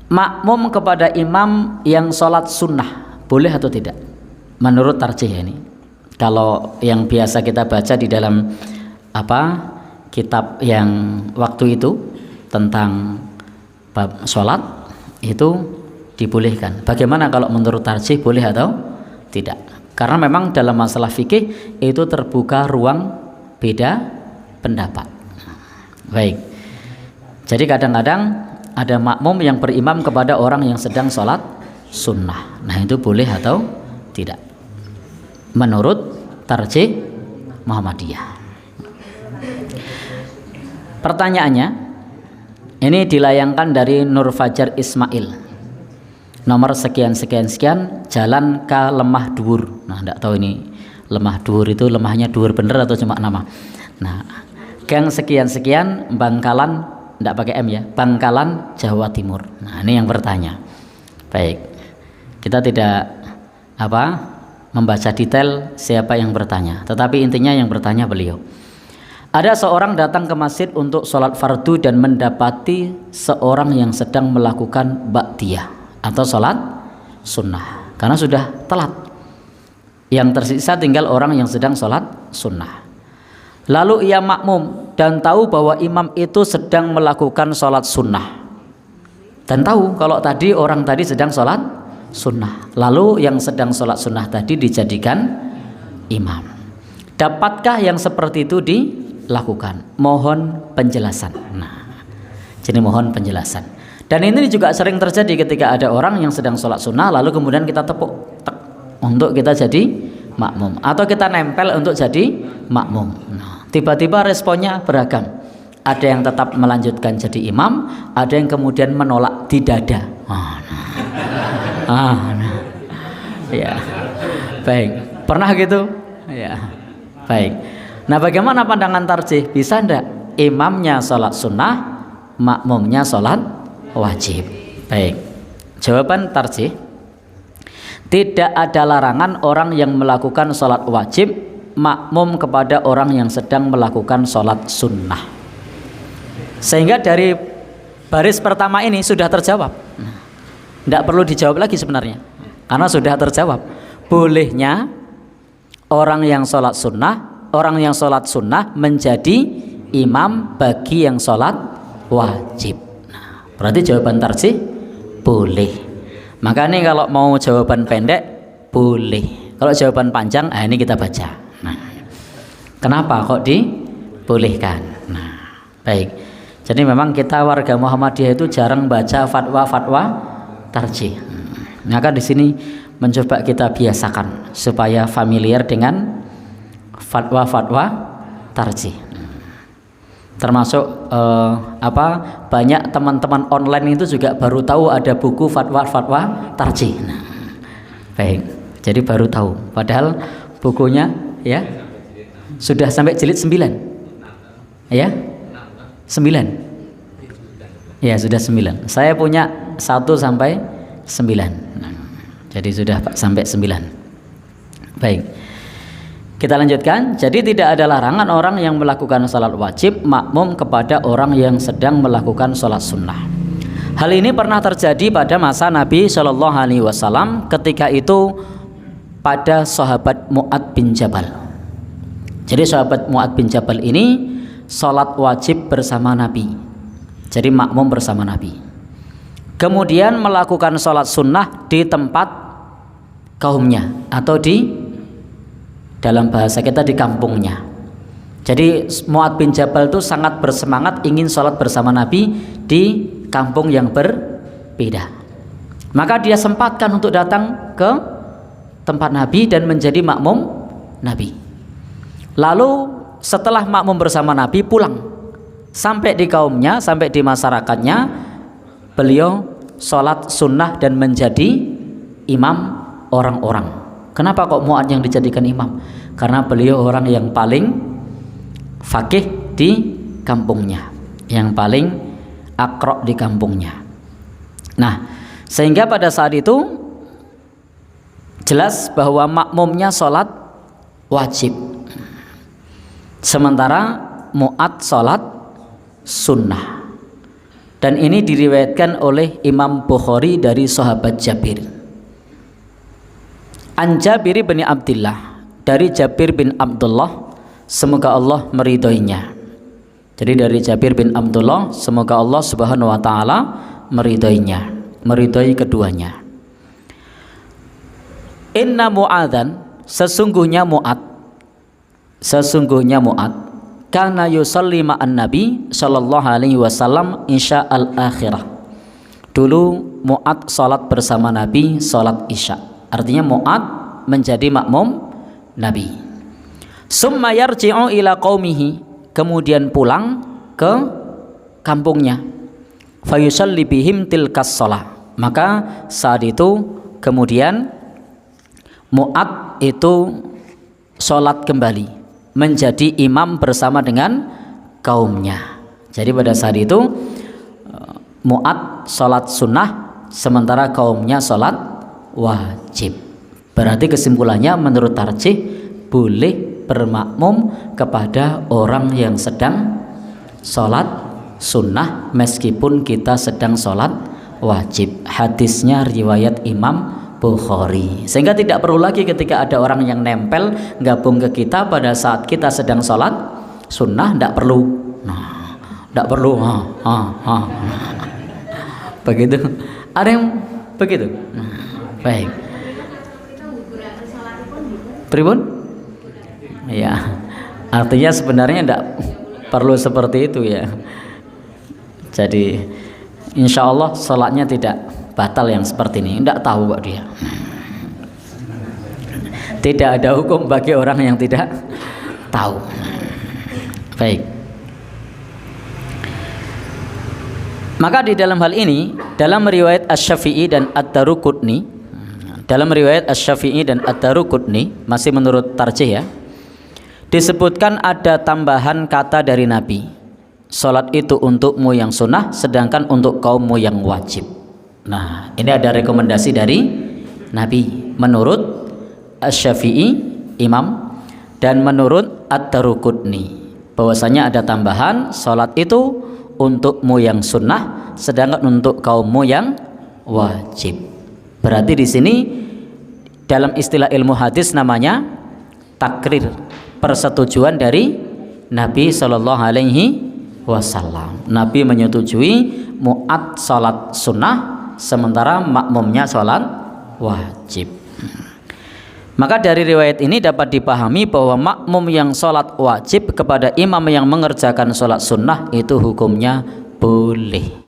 makmum kepada imam yang sholat sunnah boleh atau tidak menurut tarjih ini? Kalau yang biasa kita baca di dalam kitab yang waktu itu tentang bab sholat itu dibolehkan. Bagaimana kalau menurut tarjih, boleh atau tidak? Karena memang dalam masalah fikih itu terbuka ruang beda pendapat. Baik, jadi kadang-kadang ada makmum yang berimam kepada orang yang sedang sholat sunnah. Nah, itu boleh atau tidak menurut tarjih Muhammadiyah. Pertanyaannya, ini dilayangkan dari Nur Fajar Ismail, nomor sekian-sekian-sekian, Jalan ke Lemah Dhuwur. Nah, tidak tahu ini Lemah Dhuwur itu lemahnya dhuwur bener atau cuma nama. Nah, gang sekian-sekian, Bangkalan, tidak pakai M ya, Bangkalan, Jawa Timur. Nah, ini yang bertanya. Baik, kita tidak membaca detail siapa yang bertanya, tetapi intinya yang bertanya beliau. Ada seorang datang ke masjid untuk sholat fardu dan mendapati seorang yang sedang melakukan ba'diyah atau sholat sunnah karena sudah telat. Yang tersisa tinggal orang yang sedang sholat sunnah. Lalu ia makmum dan tahu bahwa imam itu sedang melakukan sholat sunnah, dan tahu kalau tadi orang tadi sedang sholat sunnah, lalu yang sedang sholat sunnah tadi dijadikan imam. Dapatkah yang seperti itu dilakukan? Mohon penjelasan. Nah, jadi mohon penjelasan. Dan ini juga sering terjadi ketika ada orang yang sedang sholat sunnah lalu kemudian kita tepuk untuk kita jadi makmum, atau kita nempel untuk jadi makmum. Nah, tiba-tiba responnya beragam. Ada yang tetap melanjutkan jadi imam, ada yang kemudian menolak di dada. Ya, baik. Pernah gitu? Ya, baik. Nah, bagaimana pandangan tarjih? Bisa ndak imamnya sholat sunnah, makmumnya sholat wajib? Baik. Jawaban tarjih, tidak ada larangan orang yang melakukan sholat wajib makmum kepada orang yang sedang melakukan sholat sunnah. Sehingga dari baris pertama ini sudah terjawab. Tidak perlu dijawab lagi sebenarnya, karena sudah terjawab. Bolehnya orang yang sholat sunnah menjadi imam bagi yang sholat wajib. Nah, berarti jawaban tarjih boleh. Makanya kalau mau jawaban pendek boleh, kalau jawaban panjang ini kita baca. Nah, kenapa kok dibolehkan? Nah, baik. Jadi memang kita warga Muhammadiyah itu jarang baca fatwa-fatwa tarjih. Maka di sini mencoba kita biasakan supaya familiar dengan fatwa-fatwa tarjih. Termasuk banyak teman-teman online itu juga baru tahu ada buku fatwa-fatwa tarjih. Nah, baik, jadi baru tahu, padahal bukunya ya sudah sampai jilid 9 ya, 9 ya, sudah 9. Saya punya 1 sampai 9. Nah, jadi sudah sampai 9. Baik, kita lanjutkan. Jadi tidak ada larangan orang yang melakukan salat wajib makmum kepada orang yang sedang melakukan salat sunnah. Hal ini pernah terjadi pada masa Nabi Shallallahu Alaihi Wasallam, ketika itu pada sahabat Mu'ad bin Jabal. Jadi sahabat Mu'ad bin Jabal ini salat wajib bersama Nabi, jadi makmum bersama Nabi. Kemudian melakukan salat sunnah di tempat kaumnya, atau di dalam bahasa kita di kampungnya. Jadi Mu'ad bin Jabal itu sangat bersemangat ingin sholat bersama Nabi di kampung yang berbeda. Maka dia sempatkan untuk datang ke tempat Nabi dan menjadi makmum Nabi. Lalu setelah makmum bersama Nabi pulang, sampai di kaumnya, sampai di masyarakatnya, beliau sholat sunnah dan menjadi imam orang-orang. Kenapa kok Mu'ad yang dijadikan imam? Karena beliau orang yang paling fakih di kampungnya, yang paling akro di kampungnya. Nah, sehingga pada saat itu jelas bahwa makmumnya sholat wajib, sementara Mu'ad sholat sunnah. Dan ini diriwayatkan oleh Imam Bukhari dari sahabat Jabir. An Jabir bin Abdullah, dari Jabir bin Abdullah, semoga Allah meridhoinya. Jadi dari Jabir bin Abdullah, semoga Allah Subhanahu wa taala meridhoinya, meridhoi keduanya. Inna Mu'adzan, sesungguhnya Mu'adz kana yusalli ma'an Nabi sallallahu alaihi wasallam isya al-akhirah. Dulu Mu'adz salat bersama Nabi salat isya. Artinya Mu'adz menjadi makmum Nabi. Summa yarji'u ila qaumihi, kemudian pulang ke kampungnya. Fayusalli bihim tilkas shalah. Maka saat itu kemudian Mu'adz itu salat kembali menjadi imam bersama dengan kaumnya. Jadi pada saat itu Mu'adz salat sunnah sementara kaumnya salat wajib. Berarti kesimpulannya menurut tarjih boleh bermakmum kepada orang yang sedang salat sunnah meskipun kita sedang salat wajib. Hadisnya riwayat Imam Bukhari, sehingga tidak perlu lagi ketika ada orang yang nempel gabung ke kita pada saat kita sedang sholat sunnah, tidak perlu, tidak perlu, begitu. Ada yang begitu, baik. Pribun? Ya, artinya sebenarnya tidak perlu seperti itu ya. Jadi, insya Allah sholatnya tidak batal yang seperti ini. Tidak tahu kok dia. Tidak ada hukum bagi orang yang tidak tahu. Baik. Maka di dalam hal ini, dalam riwayat Asy-Syafi'i dan Ad-Daruqutni, masih menurut tarjih ya, disebutkan ada tambahan kata dari Nabi, salat itu untukmu yang sunnah, sedangkan untuk kaummu yang wajib. Nah, ini ada rekomendasi dari Nabi menurut Asy-Syafi'i imam dan menurut Ad-Daruqutni, bahwasanya ada tambahan salat itu untukmu yang sunnah sedangkan untuk kaummu yang wajib. Berarti di sini dalam istilah ilmu hadis namanya takrir, persetujuan dari Nabi Shallallahu Alaihi Wasallam. Nabi menyetujui Mu'adz salat sunnah sementara makmumnya sholat wajib. Maka dari riwayat ini dapat dipahami bahwa makmum yang sholat wajib kepada imam yang mengerjakan sholat sunnah itu hukumnya boleh.